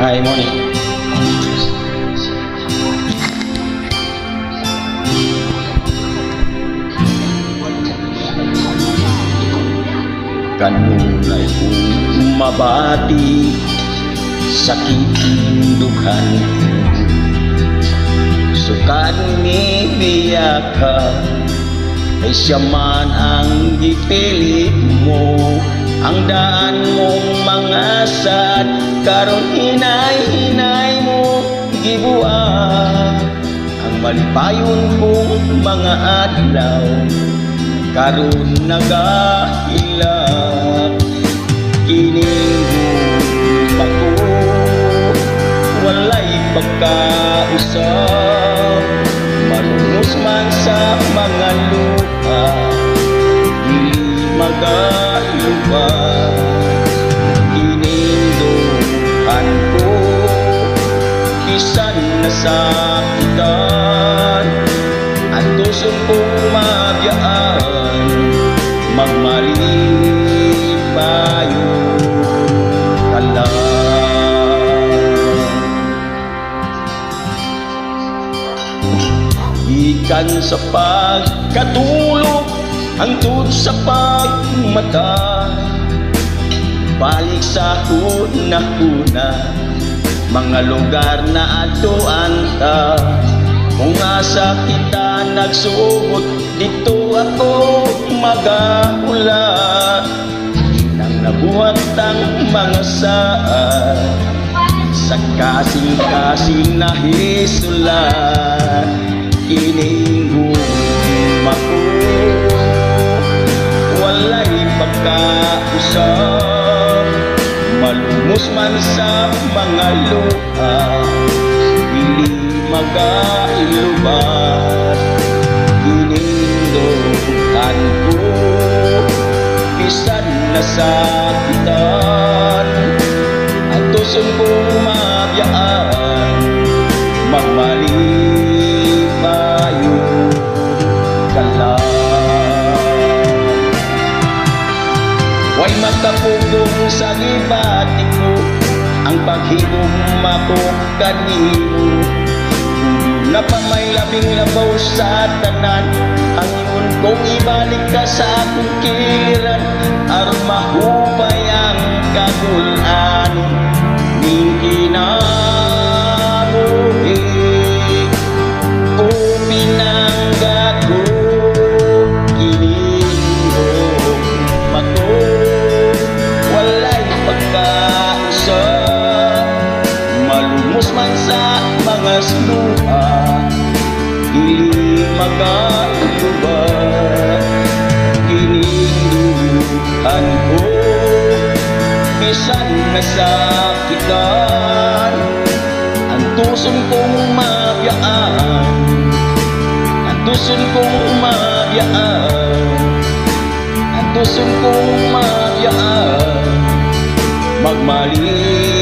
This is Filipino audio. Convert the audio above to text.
Hi, morning. Kanunay umabati sakit dughan sukat ni biyaka ay siya man ang gipilit mo ang daan mong mga sad karon hinay-hinay mo gibuhat ang malipayon kong mga adlaw karon nagahilak kining bako walay pagkausap malungos man sa mga lupa dili magalubat kininduhan ko bisan nasakitan at gusto kong mabiyaan magmalipayo ka lang. Ikan sa pagkatulog hangtod sa pagmata balik sa una-una mga lugar na atuan ta kung asa kita nagsuot dito ako mag-aula nang nabuhat ang mga saan sa kasing-kasing na hisulat kining guma ko walay pagkausap malumos man sa mga luha dili magailubat kininduhan ko bisan nasakitan at tuson kong mabiyaan magmalipayo ka lang. Way makapugong sa gibati ko ang paghigugma ko kanimo na pa may labing labaw sa tanan ang iyon kong ibalik ka sa akong kiliran aron mahupay ang kagulan ning kinabuhi o pinangga ko kinindugma ko walay pagkausap malumos man sa mga luha dili magailubat kininduhan ko bisan nasakitan ang tuson kong mabiyaan ang tuson kong mabiyaan ang tuson kong mabiyaan magmali